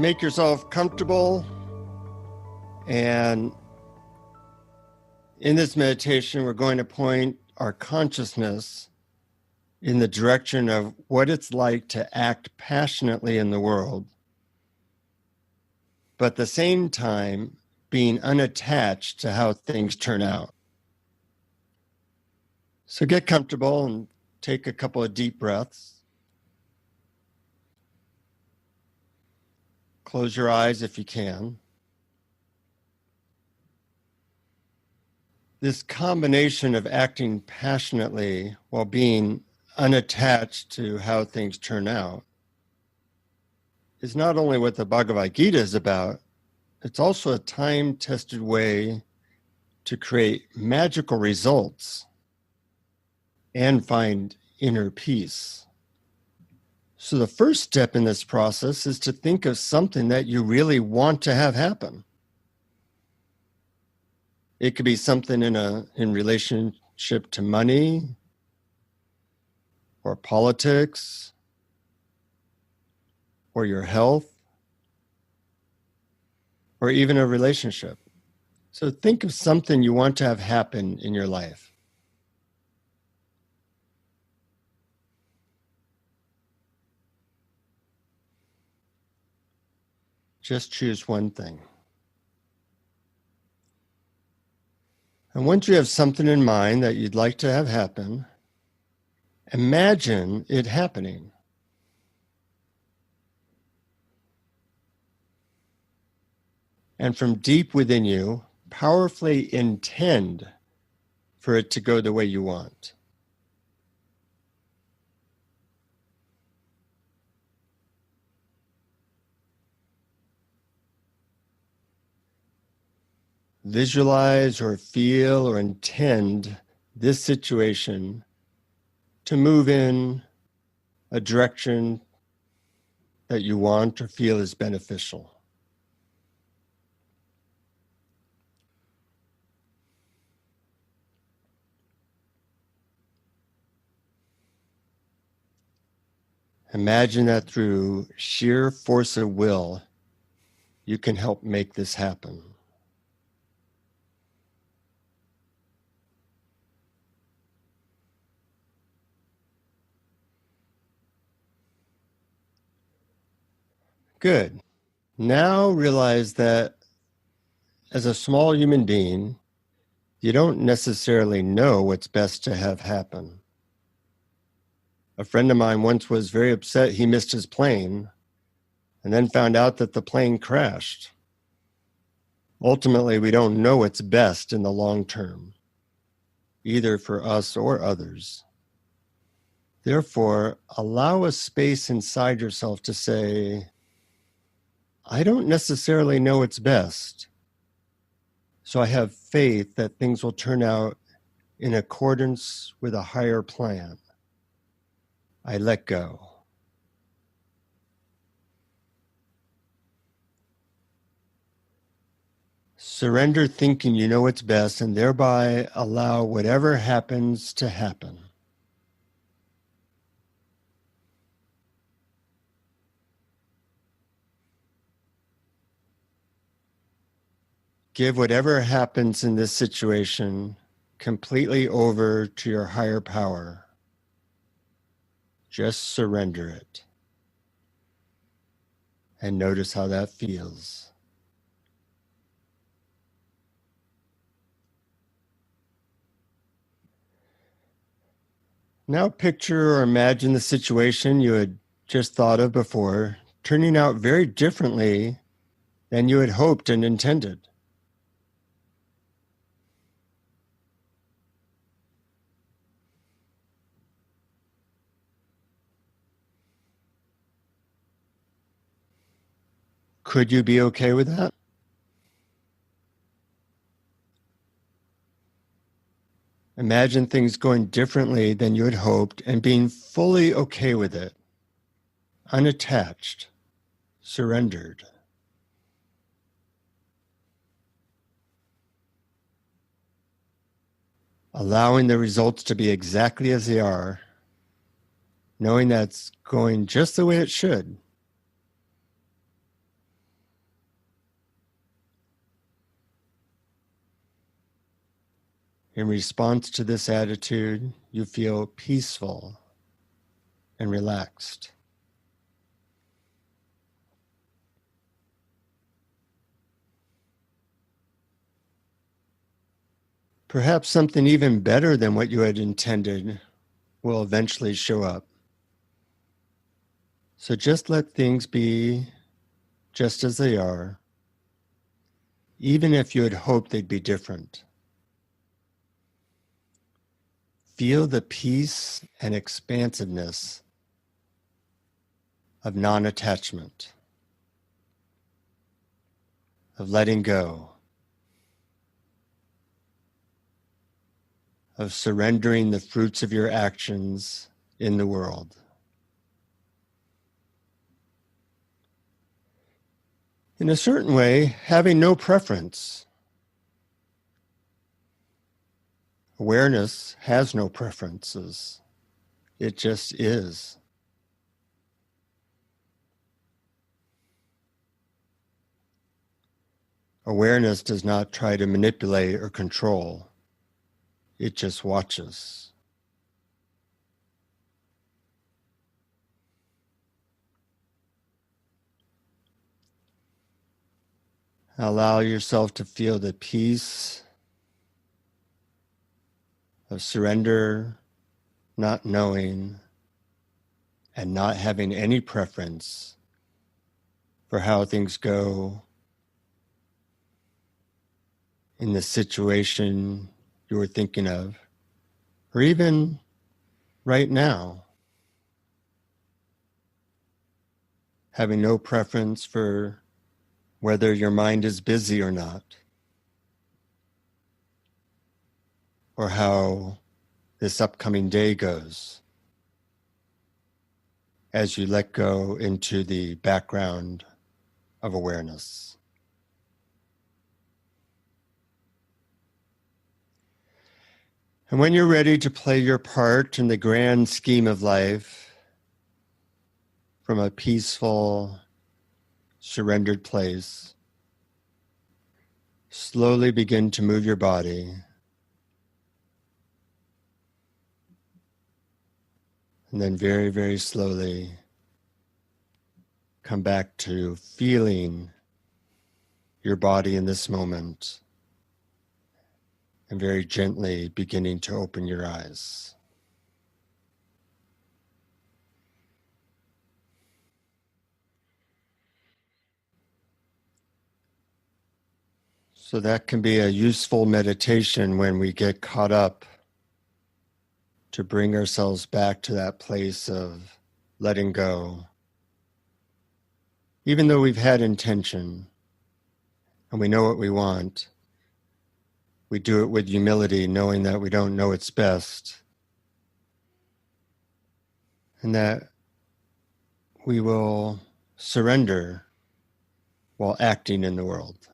make yourself comfortable. And in this meditation, we're going to point our consciousness in the direction of what it's like to act passionately in the world, but at the same time, being unattached to how things turn out. So get comfortable and take a couple of deep breaths. Close your eyes if you can. This combination of acting passionately while being unattached to how things turn out is not only what the Bhagavad Gita is about, it's also a time-tested way to create magical results and find inner peace. So the first step in this process is to think of something that you really want to have happen. It could be something in relationship to money or politics or your health or even a relationship. So think of something you want to have happen in your life. Just choose one thing. And once you have something in mind that you'd like to have happen, imagine it happening. And from deep within you, powerfully intend for it to go the way you want. Visualize or feel or intend this situation to move in a direction that you want or feel is beneficial. Imagine that through sheer force of will, you can help make this happen. Good. Now realize that as a small human being, you don't necessarily know what's best to have happen. A friend of mine once was very upset he missed his plane and then found out that the plane crashed. Ultimately, we don't know what's best in the long term, either for us or others. Therefore, allow a space inside yourself to say, I don't necessarily know what's best, so I have faith that things will turn out in accordance with a higher plan. I let go. Surrender thinking you know what's best and thereby allow whatever happens to happen. Give whatever happens in this situation completely over to your higher power. Just surrender it. And notice how that feels. Now picture or imagine the situation you had just thought of before turning out very differently than you had hoped and intended. Could you be okay with that? Imagine things going differently than you had hoped and being fully okay with it, unattached, surrendered. Allowing the results to be exactly as they are, knowing that's going just the way it should. In response to this attitude, you feel peaceful and relaxed. Perhaps something even better than what you had intended will eventually show up. So just let things be just as they are, even if you had hoped they'd be different. Feel the peace and expansiveness of non-attachment, of letting go, of surrendering the fruits of your actions in the world. In a certain way, having no preference. Awareness has no preferences. It just is. Awareness does not try to manipulate or control. It just watches. Allow yourself to feel the peace of surrender, not knowing, and not having any preference for how things go in the situation you were thinking of, or even right now. Having no preference for whether your mind is busy or not, or how this upcoming day goes as you let go into the background of awareness. And when you're ready to play your part in the grand scheme of life from a peaceful, surrendered place, slowly begin to move your body. And then very, very slowly come back to feeling your body in this moment and very gently beginning to open your eyes. So that can be a useful meditation when we get caught up, to bring ourselves back to that place of letting go. Even though we've had intention and we know what we want, we do it with humility, knowing that we don't know it's best, and that we will surrender while acting in the world.